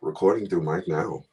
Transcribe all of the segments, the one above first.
Recording through mic now.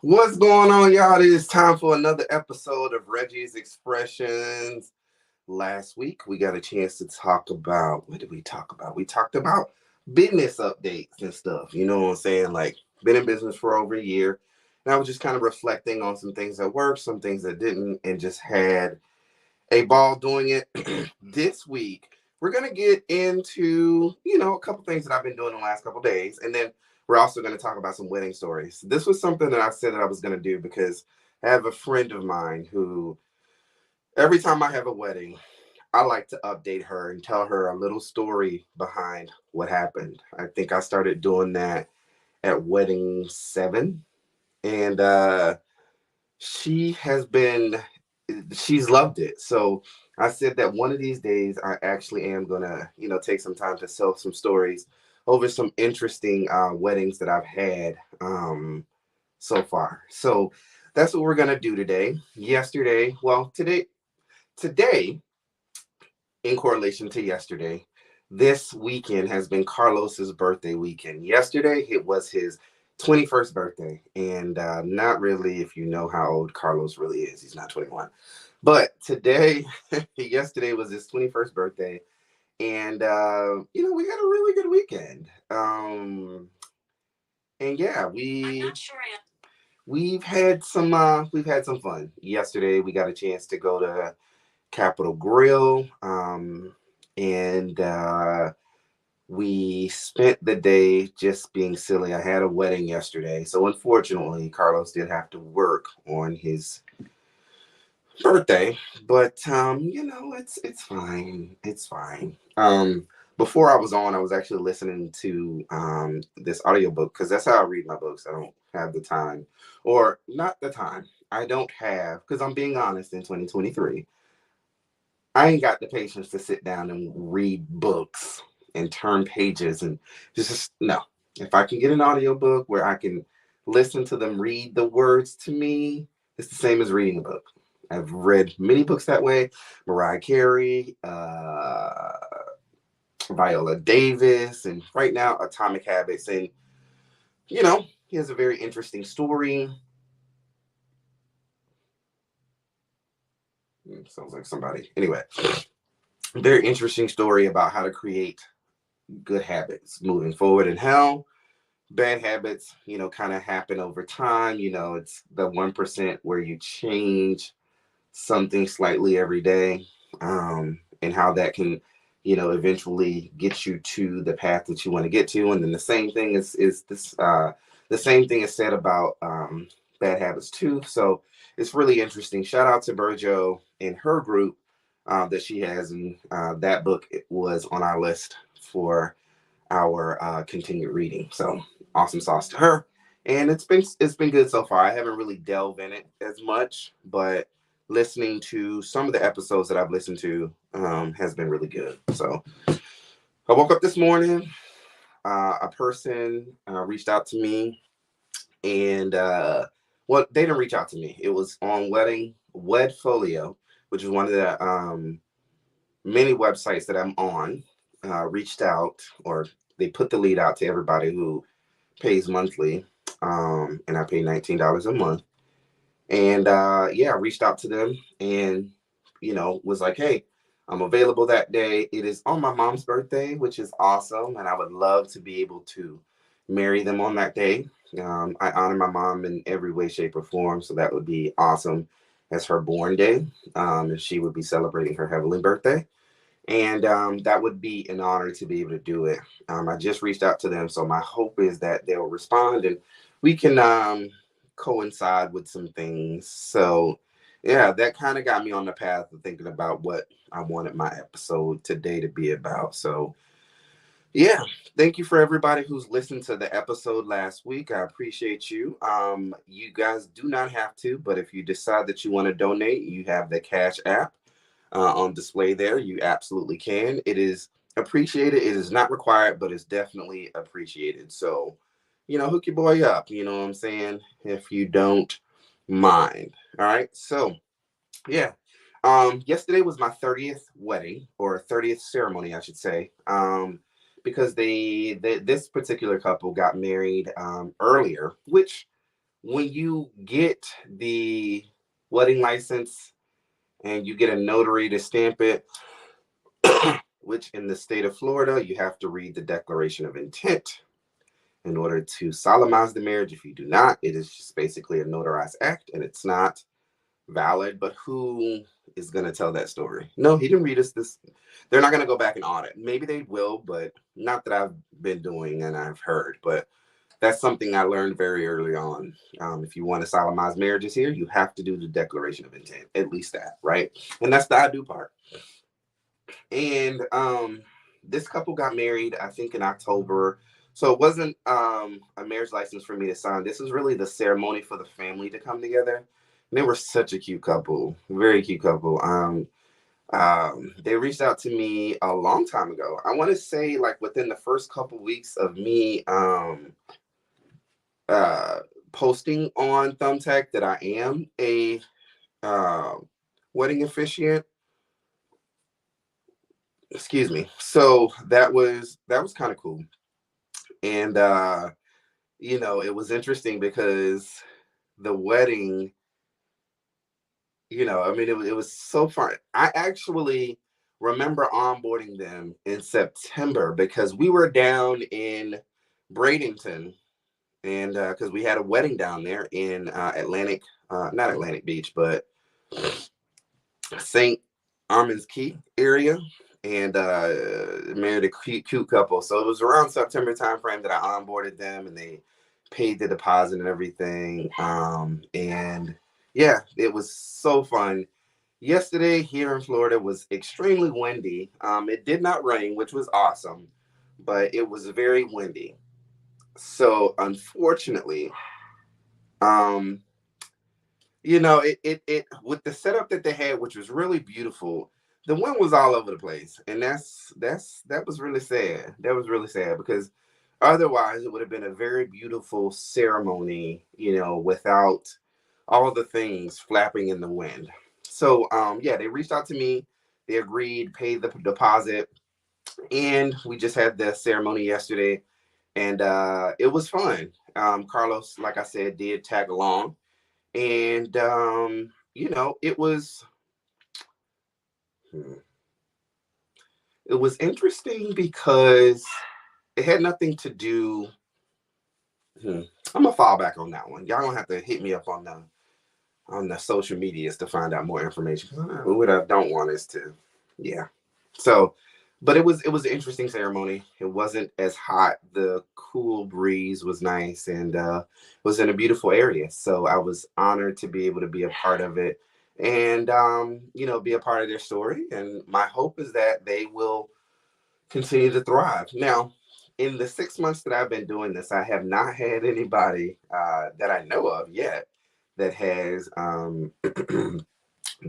What's going on, y'all? It is time for another episode of Reggie's Expressions. Last week, we got a chance to talk about, what did we talk about? We talked about business updates and stuff. You know what I'm saying? Like, been in business for over a year. And I was just kind of reflecting on some things that worked, some things that didn't, and just had a ball doing it. This week, we're going to get into, a couple things that I've been doing the last couple days. And then we're also going to talk about some wedding stories. This was something that I said that I was going to do because I have a friend of mine who, every time I have a wedding, I like to update her and tell her a little story behind what happened. I think I started doing that at wedding 7. And she has been, she's loved it. So I said that one of these days I actually am gonna, take some time to tell some stories over some interesting weddings that I've had so far. So that's what we're gonna do today. Today, in correlation to yesterday, this weekend has been Carlos's birthday weekend. Yesterday, it was his 21st birthday. And not really, if you know how old Carlos really is, he's not 21. But today, yesterday was his 21st birthday. And, we had a really good weekend. And yeah, we've had some fun. Yesterday, we got a chance to go to Capitol Grill. And we spent the day just being silly. I had a wedding yesterday. So unfortunately, Carlos did have to work on his birthday. But it's fine. It's fine. Before I was on, I was actually listening to this audiobook because that's how I read my books. I don't have the time. Or not the time. I don't have, because I'm being honest, in 2023. I ain't got the patience to sit down and read books and turn pages and just no. If I can get an audiobook where I can listen to them read the words to me, it's the same as reading a book. I've read many books that way. Mariah Carey, Viola Davis, and right now Atomic Habits. And he has a very interesting story. Sounds like somebody. Anyway, very interesting story about how to create good habits moving forward and how bad habits, kind of happen over time. It's the 1% where you change something slightly every day, and how that can, eventually get you to the path that you want to get to. And then the same thing is this, the same thing is said about bad habits too. So it's really interesting. Shout out to Virgil and her group that she has, and that book was on our list for our continued reading. So awesome sauce to her. And it's been good so far. I haven't really delved in it as much, but listening to some of the episodes that I've listened to has been really good. So I woke up this morning. A person reached out to me, and well, they didn't reach out to me. It was on Wedfolio, which is one of the many websites that I'm on. Reached out, or they put the lead out to everybody who pays monthly, and I pay $19 a month. And I reached out to them and was like, hey, I'm available that day. It is on my mom's birthday, which is awesome, and I would love to be able to marry them on that day. I honor my mom in every way, shape, or form, so that would be awesome as her born day, and she would be celebrating her heavenly birthday. And that would be an honor to be able to do it. I just reached out to them, so my hope is that they'll respond and we can coincide with some things. So, yeah, that kind of got me on the path of thinking about what I wanted my episode today to be about. So, Yeah, thank you for everybody who's listened to the episode last week. I appreciate you. You guys do not have to, but if you decide that you want to donate, you have the Cash App on display there. You absolutely can. It is appreciated. It is not required, but it's definitely appreciated. So, hook your boy up. You know what I'm saying? If you don't mind. All right. So, yeah. Yesterday was my 30th wedding or 30th ceremony, I should say. Because this particular couple got married earlier, which when you get the wedding license and you get a notary to stamp it, which in the state of Florida, you have to read the Declaration of Intent in order to solemnize the marriage. If you do not, it is just basically a notarized act and it's not valid. But who is going to tell that story? No, he didn't read us this. They're not going to go back and audit. Maybe they will, but not that I've been doing and I've heard. But that's something I learned very early on. If you want to solemnize marriages here, you have to do the Declaration of Intent, at least that, right? And that's the I do part. And this couple got married, I think, in October. So it wasn't a marriage license for me to sign. This was really the ceremony for the family to come together. And they were such a cute couple, very cute couple. They reached out to me a long time ago. I want to say like within the first couple weeks of me uh, posting on Thumbtack that I am a uh, wedding officiant. Excuse me. So that was kind of cool. And it was interesting because the wedding, I mean, it was so fun. I actually remember onboarding them in September because we were down in Bradenton, and because we had a wedding down there in not Atlantic Beach, but St. Armand's Key area, and married a cute couple. So it was around September timeframe that I onboarded them, and they paid the deposit and everything. And yeah, it was so fun. Yesterday here in Florida was extremely windy. It did not rain, which was awesome, but it was very windy. So unfortunately, um, it with the setup that they had, which was really beautiful, the wind was all over the place, and that was really sad. That was really sad because otherwise it would have been a very beautiful ceremony, without all the things flapping in the wind. So yeah, they reached out to me, they agreed, paid the deposit, and we just had the ceremony yesterday, and it was fun. Carlos, like I said, did tag along, and it was hmm, it was interesting because it had nothing to do. hmm, I'm gonna fall back on that one. Y'all gonna have to hit me up on the social medias to find out more information. What I don't want is to, yeah. So, but it was an interesting ceremony. It wasn't as hot. The cool breeze was nice, and was in a beautiful area. So I was honored to be able to be a part of it, and be a part of their story. And my hope is that they will continue to thrive. Now, in the 6 months that I've been doing this, I have not had anybody that I know of yet that has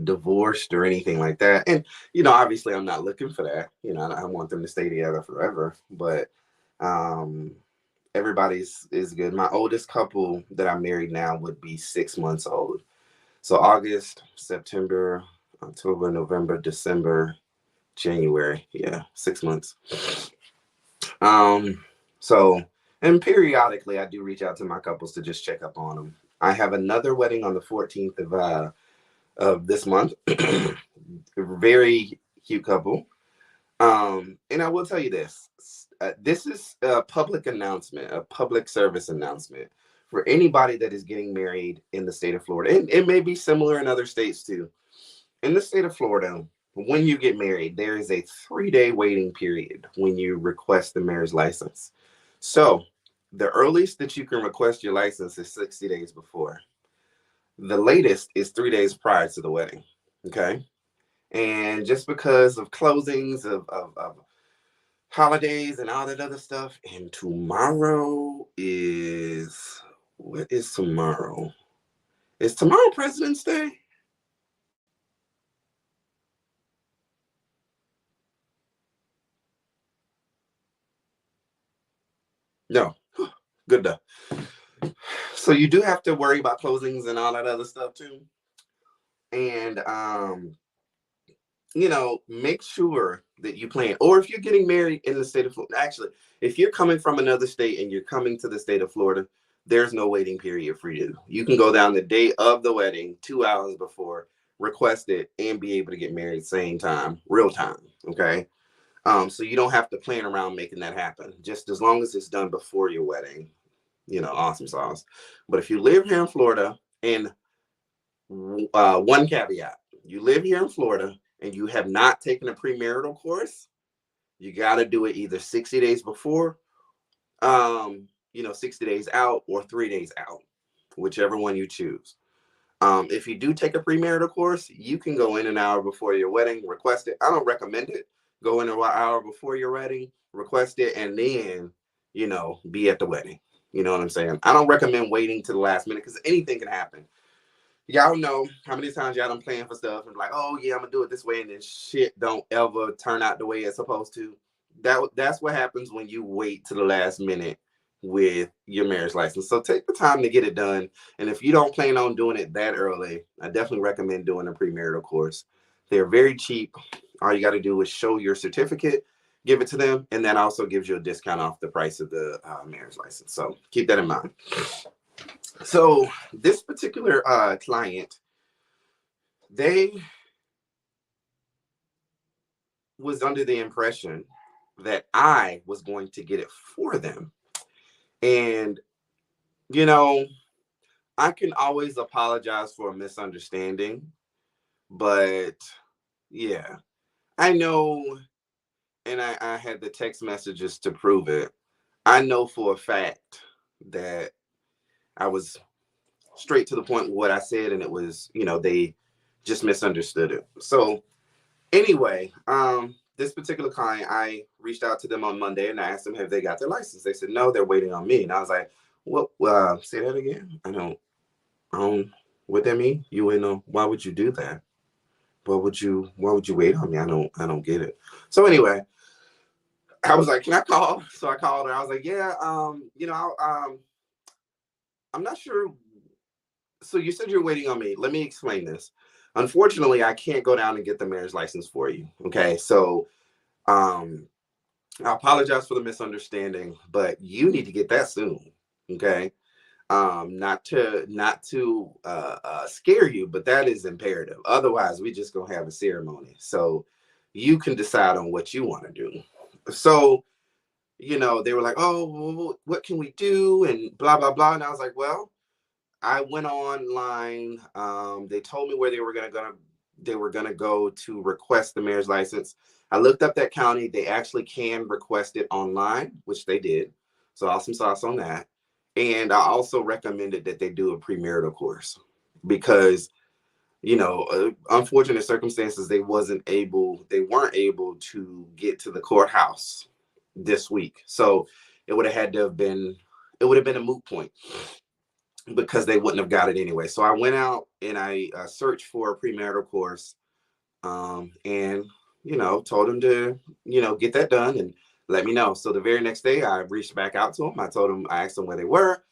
divorced or anything like that. And obviously, I'm not looking for that. I want them to stay together forever. But um, everybody's is good. My oldest couple that I'm married now would be 6 months old. So August, September, October, November, December, January. Yeah, 6 months. Um, so, and periodically I do reach out to my couples to just check up on them. I have another wedding on the 14th of this month. Very cute couple. And I will tell you this. This is a public announcement, a public service announcement for anybody that is getting married in the state of Florida. And it may be similar in other states too. In the state of Florida, when you get married, there is a 3-day waiting period when you request the marriage license. So the earliest that you can request your license is 60 days before. The latest is 3 days prior to the wedding. Okay. And just because of closings of holidays and all that other stuff. And tomorrow is, what is tomorrow? Is tomorrow President's Day? No. Good enough. So you do have to worry about closings and all that other stuff too. And make sure that you plan. Or if you're getting married in the state of Florida, actually, if you're coming from another state and you're coming to the state of Florida, there's no waiting period for you. You can go down the day of the wedding, 2 hours before, request it, and be able to get married same time, real time. Okay. So you don't have to plan around making that happen. Just as long as it's done before your wedding, awesome sauce. But if you live here in Florida, and one caveat, you live here in Florida and you have not taken a premarital course, you got to do it either 60 days before, 60 days out, or 3 days out, whichever one you choose. If you do take a premarital course, you can go in an hour before your wedding, request it. I don't recommend it. Go in an hour before your wedding, request it, and then, be at the wedding. You know what I'm saying? I don't recommend waiting to the last minute because anything can happen. Y'all know how many times y'all done plan for stuff and like, oh yeah, I'm gonna do it this way, and then shit don't ever turn out the way it's supposed to. That's what happens when you wait to the last minute with your marriage license. So take the time to get it done. And if you don't plan on doing it that early, I definitely recommend doing a premarital course. They're very cheap. All you got to do is show your certificate, give it to them, and that also gives you a discount off the price of the marriage license. So keep that in mind. So this particular client, they was under the impression that I was going to get it for them. And, I can always apologize for a misunderstanding, but yeah, I know, and I had the text messages to prove it. I know for a fact that I was straight to the point with what I said, and it was, they just misunderstood it. So anyway, this particular client, I reached out to them on Monday and I asked them, have they got their license? They said, no, they're waiting on me. And I was like, what, say that again? I don't, what that mean? Why would you do that? Why would you wait on me? I don't get it. So anyway, I was like, can I call? So I called her. I was like, yeah, I'm not sure. So you said you're waiting on me. Let me explain this. Unfortunately, I can't go down and get the marriage license for you. Okay. So I apologize for the misunderstanding, but you need to get that soon. Okay. Not to scare you, but that is imperative. Otherwise, we just gonna have a ceremony. So you can decide on what you want to do. So, they were like, oh, well, what can we do? And blah, blah, blah. And I was like, well, I went online. They told me where they were gonna go to request the marriage license. I looked up that county. They actually can request it online, which they did. So awesome sauce on that. And I also recommended that they do a premarital course because, unfortunate circumstances, they weren't able to get to the courthouse this week. So it would have been a moot point because they wouldn't have got it anyway. So I went out and I searched for a premarital course, and told them to get that done and let me know. So the very next day I reached back out to them. I asked them where they were,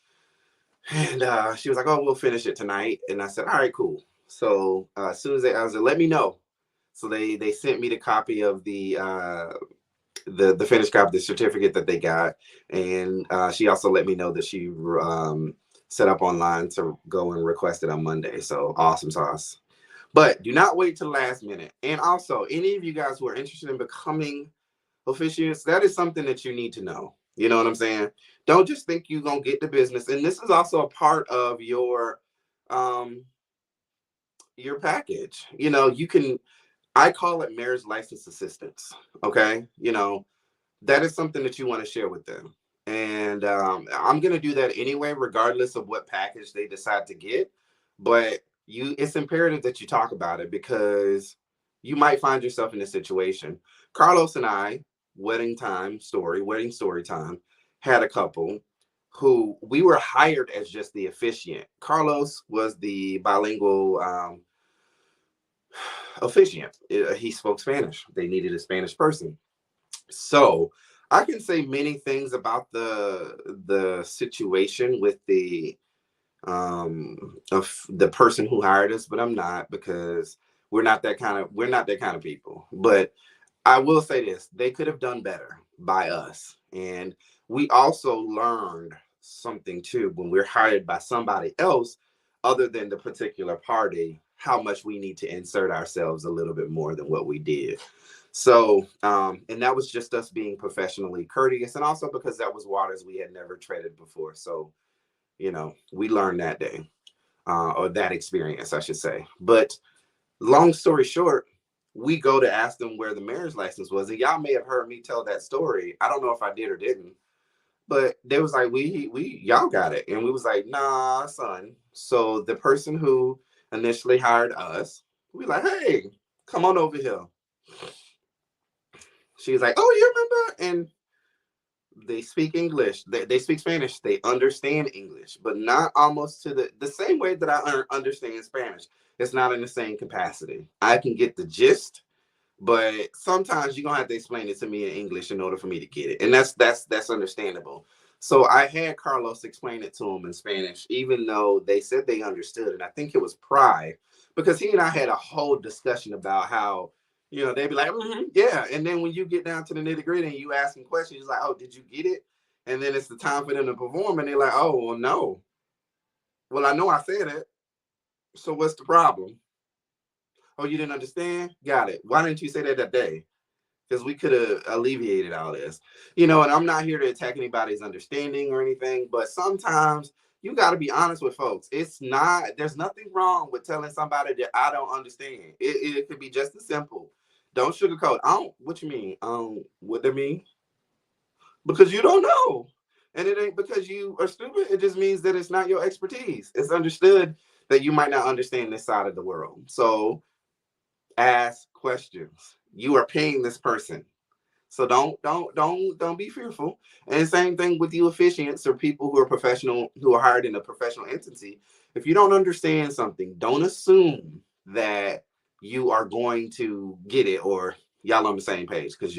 and she was like, oh, we'll finish it tonight. And I said, all right, cool. So as soon as I was like, let me know. So they sent me the copy of the finished copy, the certificate that they got. And she also let me know that she set up online to go and request it on Monday. So awesome sauce. But do not wait till the last minute. And also, any of you guys who are interested in becoming officiants, that is something that you need to know. You know what I'm saying? Don't just think you're going to get the business. And this is also a part of your package. I call it marriage license assistance. Okay. That is something that you want to share with them. And I'm going to do that anyway, regardless of what package they decide to get. But it's imperative that you talk about it because you might find yourself in this situation. Carlos and I wedding story time, had a couple who we were hired as just the officiant. Carlos was the bilingual officiant. He spoke Spanish. They needed a Spanish person. So I can say many things about the situation with the of the person who hired us, but I'm not, because we're not that kind of people. But I will say this, they could have done better by us. And we also learned something too when we're hired by somebody else other than the particular party, how much we need to insert ourselves a little bit more than what we did. So, and that was just us being professionally courteous, and also because that was waters we had never treaded before. So, we learned that day, or that experience, I should say. But long story short, we go to ask them where the marriage license was. And y'all may have heard me tell that story. I don't know if I did or didn't, but they was like, y'all got it. And we was like, nah, son. So the person who initially hired us, we like, hey, come on over here. She's like, oh, you remember? And they speak English. They speak Spanish. They understand English, but not almost to the same way that I understand Spanish. It's not in the same capacity. I can get the gist, but sometimes you're gonna have to explain it to me in English in order for me to get it. And that's understandable. So I had Carlos explain it to him in Spanish, even though they said they understood. And I think it was pride, because he and I had a whole discussion about how, they'd be like, yeah. And then when you get down to the nitty gritty and you ask them questions, it's like, oh, did you get it? And then it's the time for them to perform. And they're like, oh, well, no. Well, I know I said it. So what's the problem? Oh, you didn't understand? Got it. Why didn't you say that day? Because we could have alleviated all this. And I'm not here to attack anybody's understanding or anything, but sometimes you got to be honest with folks. There's nothing wrong with telling somebody that I don't understand. It could be just as simple. Don't sugarcoat. What you mean? What they mean? Because you don't know. And it ain't because you are stupid. It just means that it's not your expertise. It's understood that you might not understand this side of the world. So ask questions. You are paying this person. So don't be fearful. And same thing with you officiants or people who are professional, who are hired in a professional entity. If you don't understand something, don't assume that you are going to get it, or y'all on the same page, because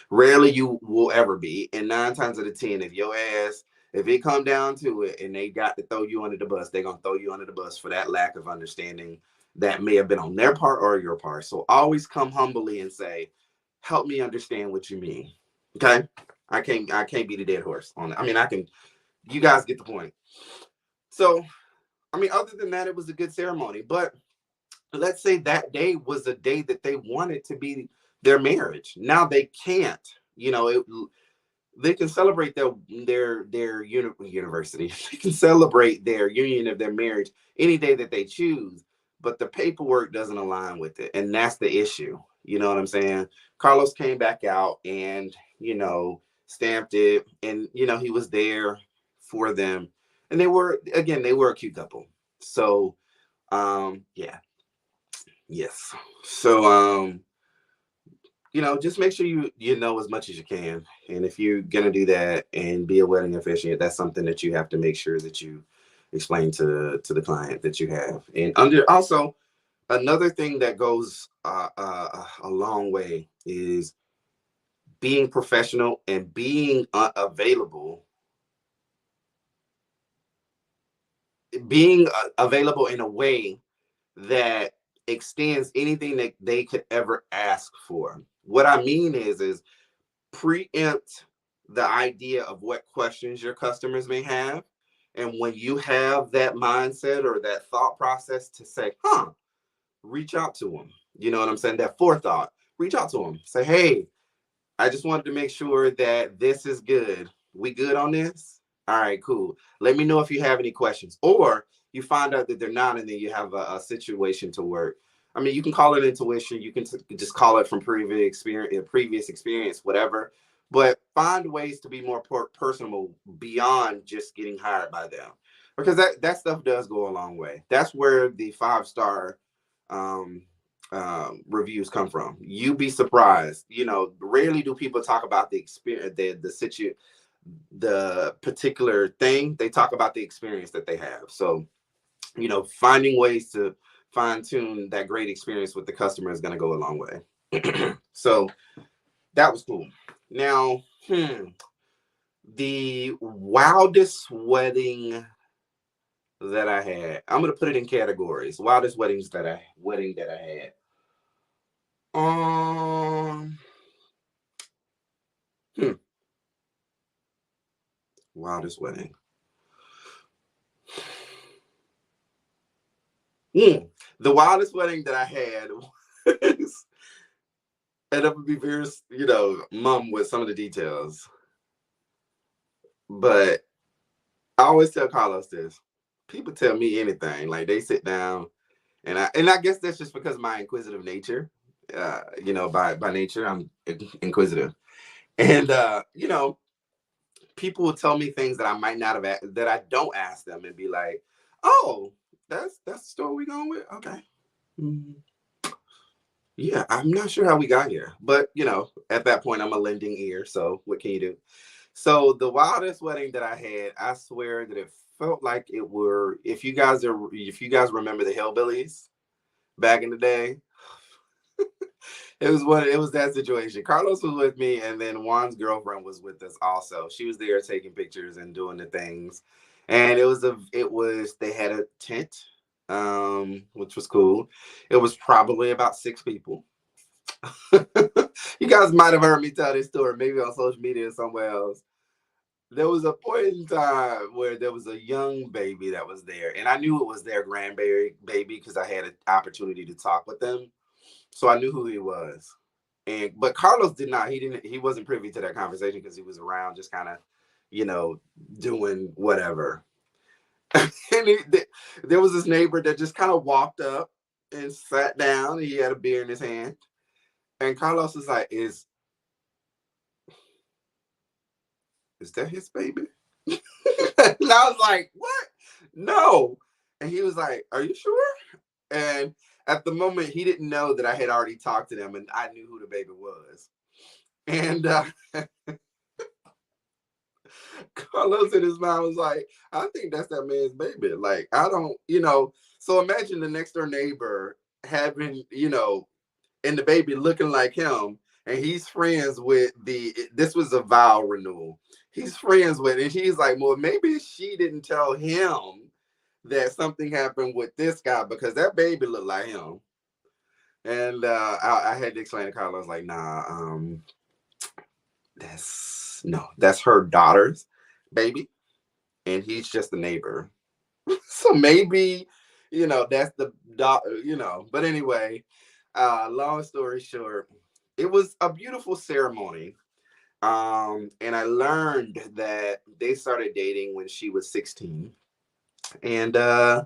rarely you will ever be. And 9 times out of 10, if it come down to it and they got to throw you under the bus, they're gonna throw you under the bus for that lack of understanding that may have been on their part or your part. So always come humbly and say, help me understand what you mean. Okay. I can't beat a dead horse on it. I mean, you guys get the point. So, other than that, it was a good ceremony, but let's say that day was a day that they wanted to be their marriage. Now they can't, they can celebrate their university. They can celebrate their union of their marriage any day that they choose, but the paperwork doesn't align with it. And that's the issue. You know what I'm saying? Carlos came back out and, stamped it, and, he was there for them. And they were a cute couple. So, yeah. Yes. So, just make sure you know as much as you can. And if you're gonna do that and be a wedding officiant, that's something that you have to make sure that you explain to the client that you have. And also another thing that goes a long way is being professional and being available. Being available in a way that extends anything that they could ever ask for. What I mean is preempt the idea of what questions your customers may have. And when you have that mindset or that thought process to say, reach out to them. You know what I'm saying? That forethought, reach out to them. Say, hey, I just wanted to make sure that this is good. We good on this? All right, cool. Let me know if you have any questions. Or you find out that they're not, and then you have a situation to work. You can call it intuition. You can just call it from previous experience, whatever. But find ways to be more personable beyond just getting hired by them, because that stuff does go a long way. That's where the 5-star reviews come from. You'd be surprised. Rarely do people talk about the experience, the particular thing. They talk about the experience that they have. So, finding ways to fine tune that great experience with the customer is going to go a long way. So that was cool. Now, the wildest wedding that I had, I'm going to put it in categories. Wildest wedding that I had. Wildest wedding. The wildest wedding that I had was, and I'm gonna be very, mum with some of the details. But I always tell Carlos this. People tell me anything. Like, they sit down, and I guess that's just because of my inquisitive nature. By nature, I'm inquisitive. And people will tell me things that I might not have, that I don't ask them, and be like, "Oh, that's the story we going with." Okay. Yeah, I'm not sure how we got here, but at that point, I'm a lending ear. So what can you do? So the wildest wedding that I had, I swear that it felt like it were. If you guys remember the Hillbillies back in the day, it was that situation. Carlos was with me, and then Juan's girlfriend was with us also. She was there taking pictures and doing the things, and they had a tent, which was cool. It was probably about 6 people. You guys might have heard me tell this story, maybe on social media or somewhere else. There was a point in time where there was a young baby that was there, and I knew it was their grandbaby because I had an opportunity to talk with them. So I knew who he was. But Carlos did not. He wasn't privy to that conversation because he was around just kind of, doing whatever. And there was this neighbor that just kind of walked up and sat down. He had a beer in his hand. And Carlos was like, is that his baby? And I was like, what? No. And he was like, are you sure? And at the moment, he didn't know that I had already talked to them, and I knew who the baby was. And Carlos in his mind was like, I think that's that man's baby. Like, I don't, So imagine the next door neighbor having, and the baby looking like him, and he's friends with this was a vow renewal. He's friends with, and he's like, well, maybe she didn't tell him that something happened with this guy because that baby looked like him. And I had to explain to Carlos, like, nah, that's her daughter's baby, and he's just a neighbor. So maybe, that's the daughter, But anyway, long story short, it was a beautiful ceremony. And I learned that they started dating when she was 16. And the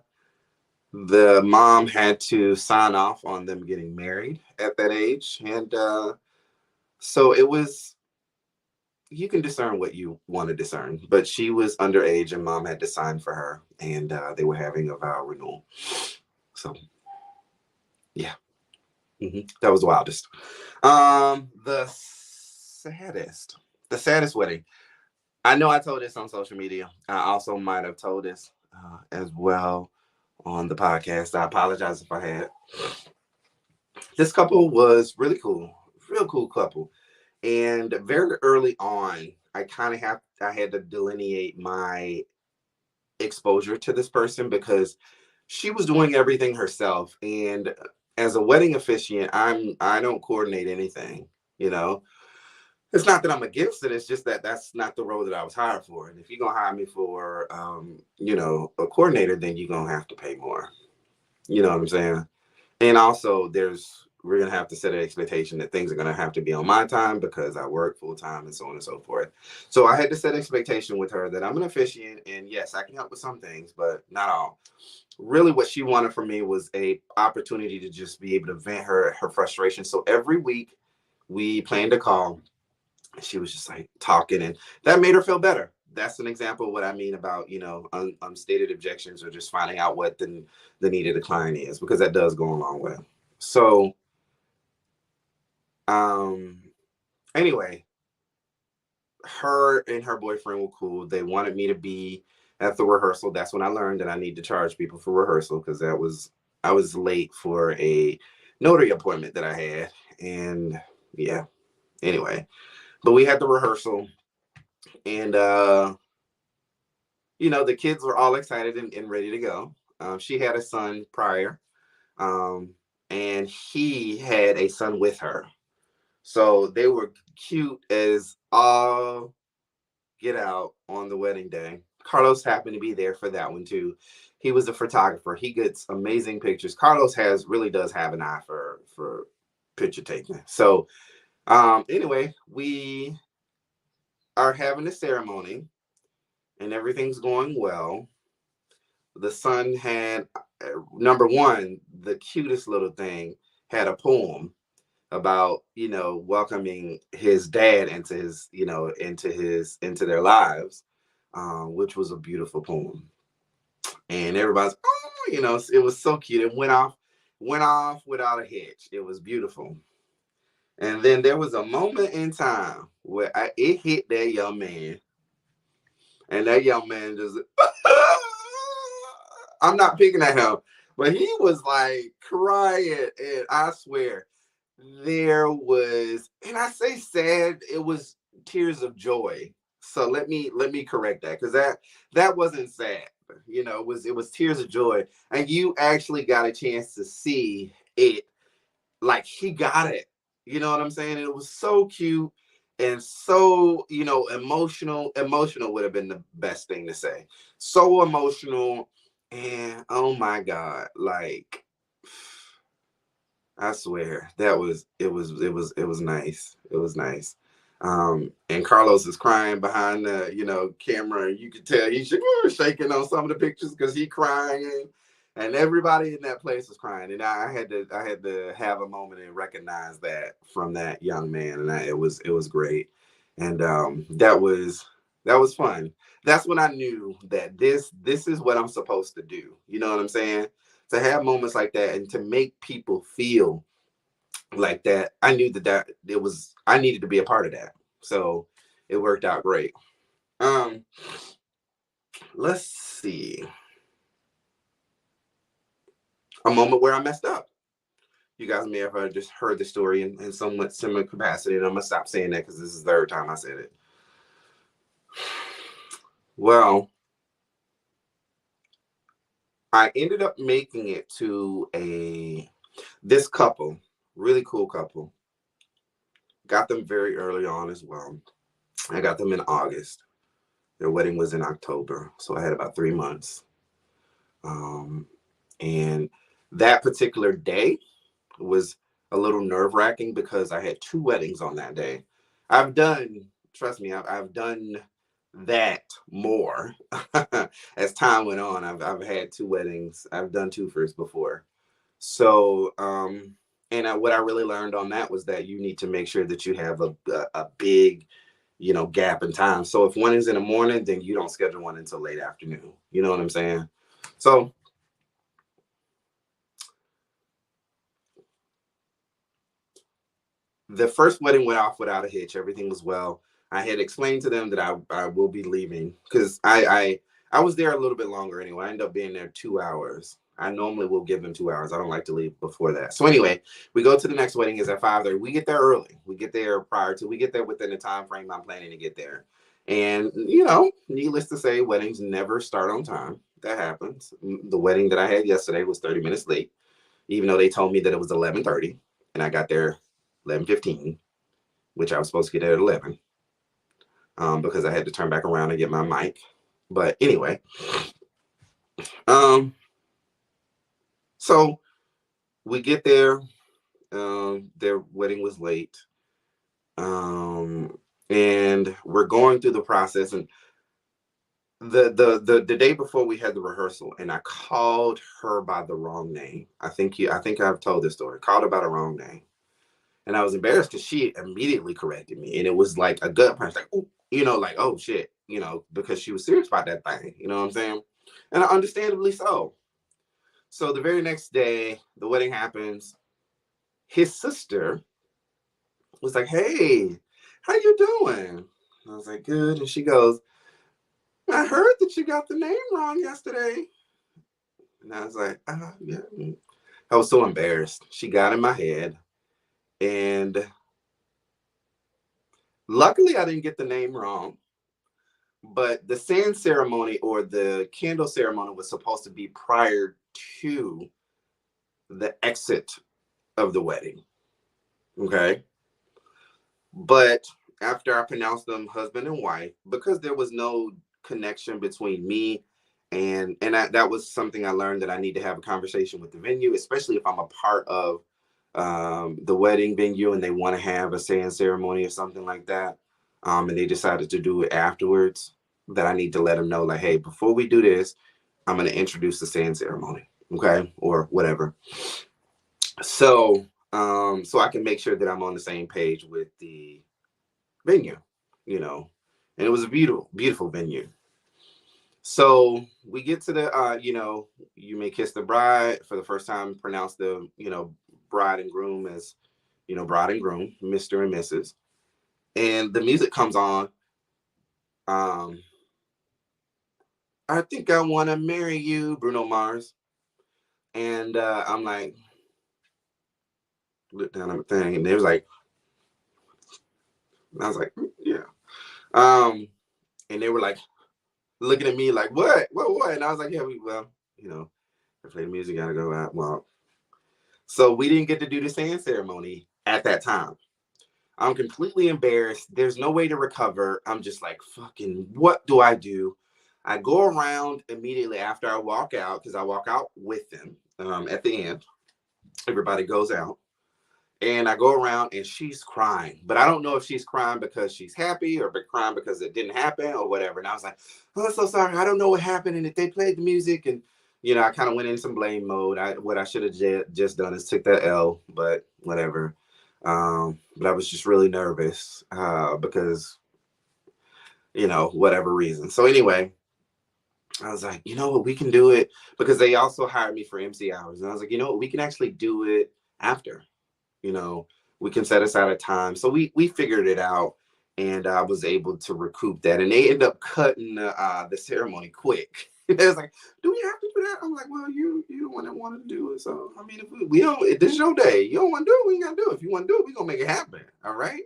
mom had to sign off on them getting married at that age. And so it was, you can discern what you want to discern, but she was underage and mom had to sign for her, and they were having a vow renewal. So, yeah, that was the wildest. The saddest wedding. I know I told this on social media. I also might have told this as well on the podcast. I apologize if I had. This couple was really cool, real cool couple. And very early on, I had to delineate my exposure to this person because she was doing everything herself. And as a wedding officiant, I don't coordinate anything, It's not that I'm against it. It's just that that's not the role that I was hired for. And if you're going to hire me for, a coordinator, then you're going to have to pay more. You know what I'm saying? And also we're going to have to set an expectation that things are going to have to be on my time because I work full time and so on and so forth. So I had to set expectation with her that I'm an officiant, and yes, I can help with some things, but not all. Really what she wanted from me was a opportunity to just be able to vent her frustration. So every week we planned a call. She was just like talking, and that made her feel better. That's an example of what I mean about, unstated objections, or just finding out what the need of the client is, because that does go a long way. So, um, anyway, her and her boyfriend were cool. They wanted me to be at the rehearsal. That's when I learned that I need to charge people for rehearsal because I was late for a notary appointment that I had. And yeah, anyway. But we had the rehearsal and the kids were all excited and ready to go. She had a son prior, um, and he had a son with her. So they were cute as all get out on the wedding day. Carlos happened to be there for that one too. He was a photographer. He gets amazing pictures. Carlos really does have an eye for picture taking. So anyway, we are having a ceremony and everything's going well. The son had number one, the cutest little thing had a poem about welcoming his dad into his into their lives, which was a beautiful poem. And everybody's it was so cute. It went off without a hitch. It was beautiful. And then there was a moment in time where it hit that young man, and that young man just I'm not picking at him, but he was like crying, and I swear there was, and I say sad, it was tears of joy. So let me correct that, because that wasn't sad. It was tears of joy, and you actually got a chance to see it. Like, he got it. You know what I'm saying? It was so cute and so emotional. Emotional would have been the best thing to say. So emotional, and oh my god, like, I swear it was nice. It was nice. And Carlos is crying behind the camera. You could tell he's shaking on some of the pictures because he crying, and everybody in that place was crying. And I had to have a moment and recognize that from that young man, and it was great. And that was fun. That's when I knew that this is what I'm supposed to do. You know what I'm saying? To have moments like that and to make people feel like that, I knew that it was, I needed to be a part of that. So it worked out great. Um, let's see. A moment where I messed up. You guys may have just heard the story in somewhat similar capacity, and I'm gonna stop saying that because this is the third time I said it. Well, I ended up making it to this couple, really cool couple. Got them very early on as well. I got them in August. Their wedding was in October, so I had about 3 months. Um, and that particular day was a little nerve wracking because I had two weddings on that day. Trust me, I've done that more as time went on. I've had two weddings. I've done two firsts before. So, and what I really learned on that was that you need to make sure that you have a big, gap in time. So if one is in the morning, then you don't schedule one until late afternoon. You know what I'm saying? So the first wedding went off without a hitch. Everything was well. I had explained to them that I will be leaving because I was there a little bit longer anyway. I ended up being there 2 hours. I normally will give them 2 hours. I don't like to leave before that. So anyway, we go to the next wedding is at 5:30. We get there early. We get there within the time frame I'm planning to get there. And needless to say, weddings never start on time. That happens. The wedding that I had yesterday was 30 minutes late, even though they told me that it was 11:30, and I got there 11:15, which I was supposed to get at 11, because I had to turn back around and get my mic. But anyway, so we get there. Their wedding was late, and we're going through the process. And the day before we had the rehearsal, and I called her by the wrong name. I think I've told this story. Called her by the wrong name. And I was embarrassed because she immediately corrected me. And it was like a gut punch, like, oh, like, oh shit, because she was serious about that thing. You know what I'm saying? And understandably so. So the very next day, the wedding happens. his sister was like, "Hey, how you doing?" I was like, "Good." And she goes, "I heard that you got the name wrong yesterday." And I was like, "Yeah." I was so embarrassed. She got in my head, and luckily I didn't get the name wrong. But the sand ceremony or the candle ceremony was supposed to be prior to the exit of the wedding. Okay. But after I pronounced them husband and wife, because there was no connection between me and that was something I learned, that I need to have a conversation with the venue, especially if I'm a part of the wedding venue and they want to have a sand ceremony or something like that. And they decided to do it afterwards, that I need to let them know, like, hey, before we do this, I'm going to introduce the sand ceremony. Okay. Or whatever. So I can make sure that I'm on the same page with the venue, you know, and it was a beautiful, beautiful venue. So we get to the, you may kiss the bride for the first time, pronounce the, bride and groom as, bride and groom, Mr. and Mrs. And the music comes on. Um, I think I want to marry you, Bruno Mars. And I'm like, look down at the thing, and they was like, and I was like, yeah. Um, and they were like looking at me like, what? And I was like, yeah, well, I play the music, gotta go out. Well, so we didn't get to do the sand ceremony at that time. I'm completely embarrassed. There's no way to recover. I'm just like, fucking, what do I do? I go around immediately after I walk out, because I walk out with them at the end. Everybody goes out. And I go around and she's crying. But I don't know if she's crying because she's happy or crying because it didn't happen or whatever. And I was like, oh, I'm so sorry. I don't know what happened. And if they played the music, and, I kind of went in some blame mode. What I should have just done is took that L, but whatever. But I was just really nervous because, whatever reason. So anyway, I was like, you know what, we can do it, because they also hired me for MC hours. And I was like, you know what, we can actually do it after. We can set aside a time. So we figured it out, and I was able to recoup that. And they ended up cutting the ceremony quick. They was like, do we have to do that? I'm like, well, you the one that wanted to do it. So I mean, if we don't, this is your day. You don't want to do it, we ain't gotta do it. If you want to do it, we gonna make it happen. All right.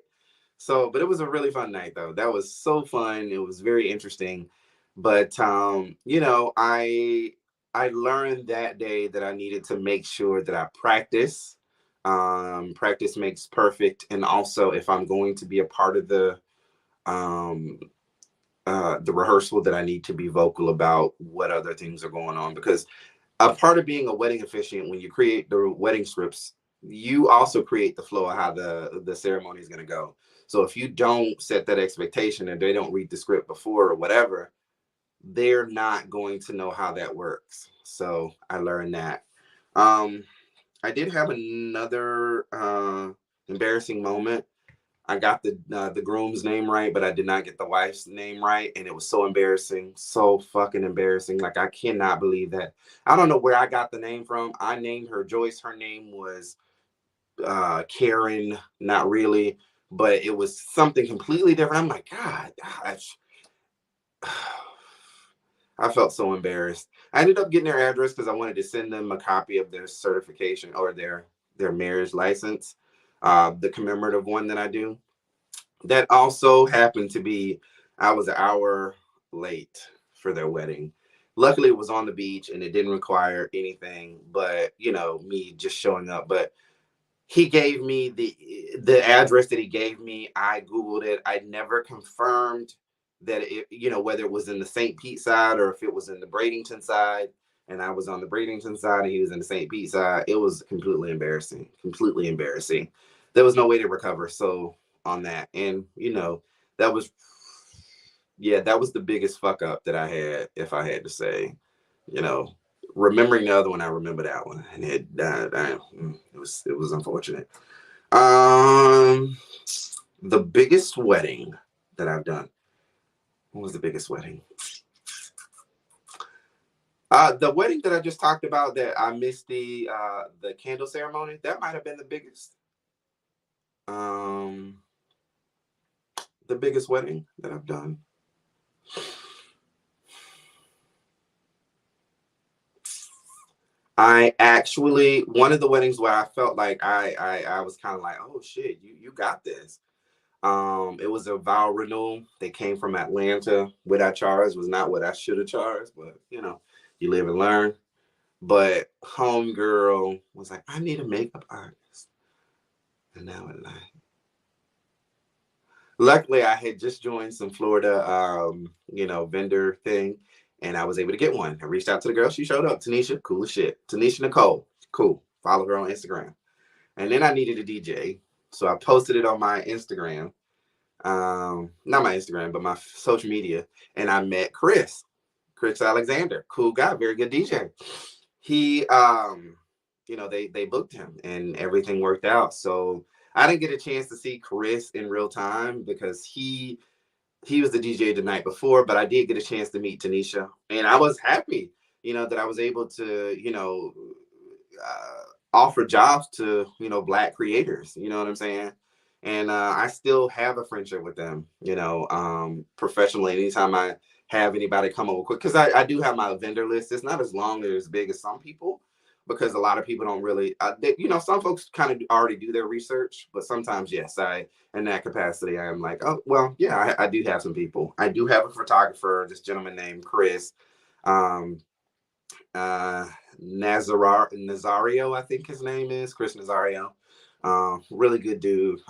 So, but it was a really fun night though. That was so fun. It was very interesting. But I learned that day that I needed to make sure that I practice. Practice makes perfect. And also, if I'm going to be a part of um the rehearsal, that I need to be vocal about what other things are going on, because a part of being a wedding officiant, when you create the wedding scripts, you also create the flow of how the ceremony is going to go. So if you don't set that expectation and they don't read the script before or whatever, they're not going to know how that works. So I learned that. I did have another embarrassing moment. I got the groom's name right, but I did not get the wife's name right, and it was so embarrassing, so fucking embarrassing. Like, I cannot believe that. I don't know where I got the name from. I named her Joyce. Her name was Karen, not really, but it was something completely different. I'm like, God, gosh. I felt so embarrassed. I ended up getting their address because I wanted to send them a copy of their certification or their marriage license, the commemorative one that I do. That also happened to be, I was an hour late for their wedding. Luckily, it was on the beach and it didn't require anything but, me just showing up. But he gave me the address that he gave me. I Googled it. I never confirmed that whether it was in the St. Pete side or if it was in the Bradenton side. And I was on the Bradenton side and he was in the St. Pete side. It was completely embarrassing. Completely embarrassing. There was no way to recover. So on that. And that was that was the biggest fuck up that I had, if I had to say. You know, remembering the other one, I remember that one. And it was unfortunate. Um the biggest wedding that I've done. What was the biggest wedding? The wedding that I just talked about, that I missed the candle ceremony, that might have been the biggest. Um, the biggest wedding that I've done. I actually, one of the weddings where I felt like I was kind of like, oh shit, you got this. It was a vow renewal. They came from Atlanta. What I charged was not what I should have charged, but you live and learn. But homegirl was like, I need a makeup artist. And now it like, luckily I had just joined some Florida vendor thing, and I was able to get one. I reached out to the girl, she showed up. Tanisha, cool as shit. Tanisha Nicole, cool. Follow her on Instagram. And then I needed a DJ. So I posted it on my Instagram. Not my Instagram, but my social media. And I met Chris Alexander, cool guy, very good DJ. He they booked him and everything worked out. So I didn't get a chance to see Chris in real time because he was the DJ the night before, but I did get a chance to meet Tanisha, and I was happy, that I was able to, offer jobs to, Black creators. You know what I'm saying? And I still have a friendship with them, professionally. Anytime I have anybody come over quick, because I do have my vendor list. It's not as long or as big as some people, because a lot of people don't really, some folks kind of already do their research, but sometimes, yes, in that capacity, I am like, oh, well, yeah, I do have some people. I do have a photographer, this gentleman named Chris, um, Nazario, I think his name is Chris Nazario. Really good dude,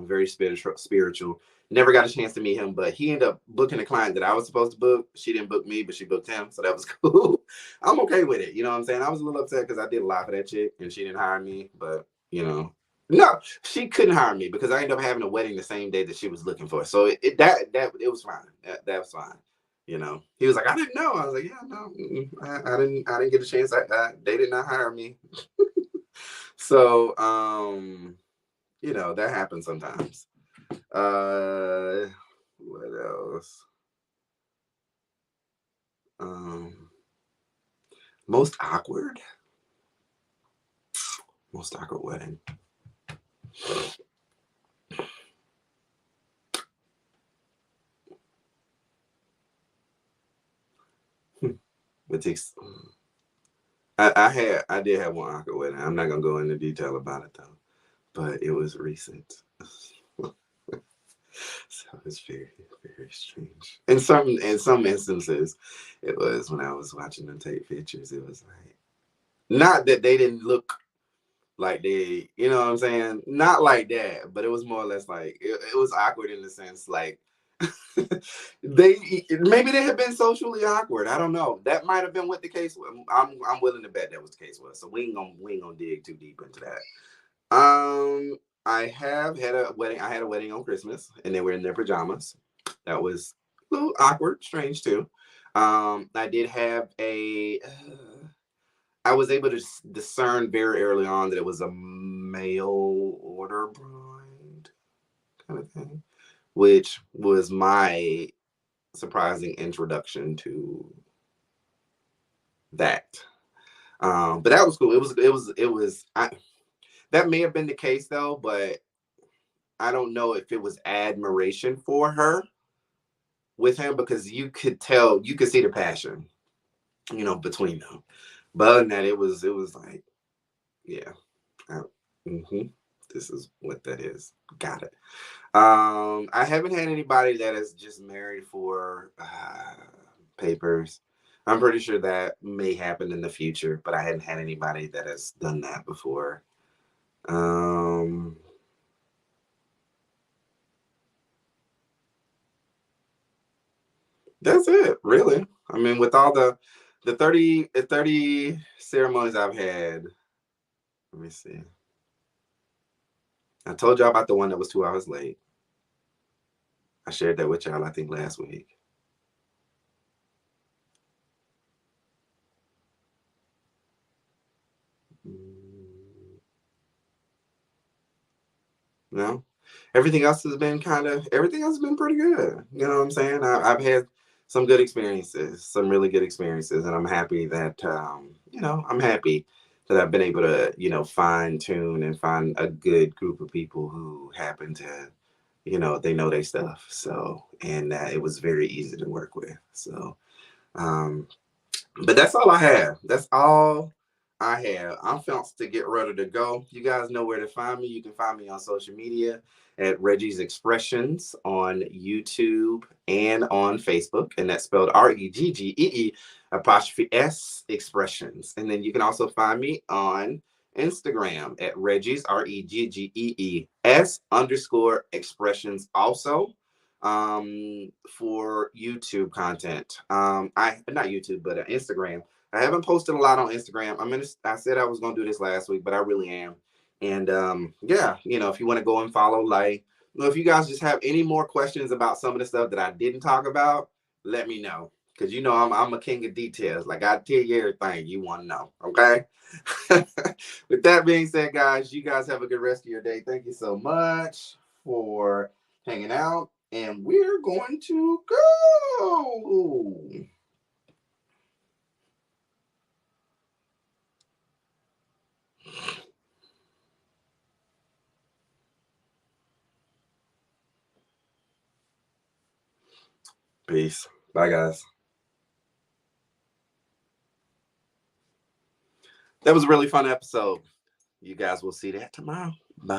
very spiritual. Never got a chance to meet him, but he ended up booking a client that I was supposed to book. She didn't book me, but she booked him, so that was cool. I'm okay with it. You know what I'm saying? I was a little upset because I did a lot for that chick and she didn't hire me, but no, she couldn't hire me because I ended up having a wedding the same day that she was looking for. So it was fine. That was fine. He was like, I didn't know. I was like, yeah, no, I didn't get a chance. They did not hire me. So, that happens sometimes. What else? Most awkward wedding. It takes. I did have one awkward wedding. I'm not gonna go into detail about it though, but it was recent. So it's very, very strange. In some instances, it was when I was watching them take pictures. It was like, not that they didn't look like they, you know what I'm saying? Not like that, but it was more or less like it was awkward in the sense like maybe they have been socially awkward. I don't know. That might have been what the case was. I'm willing to bet that was the case was. So we ain't gonna dig too deep into that. I have had a wedding. I had a wedding on Christmas, and they were in their pajamas. That was a little awkward, strange too. I did have I was able to discern very early on that it was a mail order bride kind of thing, which was my surprising introduction to that. But that was cool. It was. That may have been the case though, but I don't know if it was admiration for her with him, because you could see the passion, between them. But other than that, it was like, yeah, this is what that is. Got it. I haven't had anybody that is just married for papers. I'm pretty sure that may happen in the future, but I hadn't had anybody that has done that before. That's it, really. I mean, with all the 30 ceremonies I've had, let me see. I told y'all about the one that was 2 hours late. I shared that with y'all, I think, last week. No, everything else has been pretty good. You know what I'm saying? I've had some good experiences, some really good experiences, and I'm happy that I'm happy that I've been able to, fine tune and find a good group of people who happen to, they know their stuff. So, and it was very easy to work with. So, um, but that's all I have. That's all I have. I'm felt to get ready to go. You guys know where to find me. You can find me on social media at Reggie's Expressions on YouTube and on Facebook, and that's spelled Reggee apostrophe S Expressions. And then you can also find me on Instagram at Reggie's Reggees underscore expressions also for YouTube content. I not YouTube, but Instagram. I haven't posted a lot on Instagram. I said I was gonna do this last week, but I really am. And yeah, if you want to go and follow, like, if you guys just have any more questions about some of the stuff that I didn't talk about, let me know. Cause I'm a king of details. Like, I tell you everything you want to know. Okay. With that being said, guys, you guys have a good rest of your day. Thank you so much for hanging out, and we're going to go. Peace. Bye, guys. That was a really fun episode. You guys will see that tomorrow. Bye.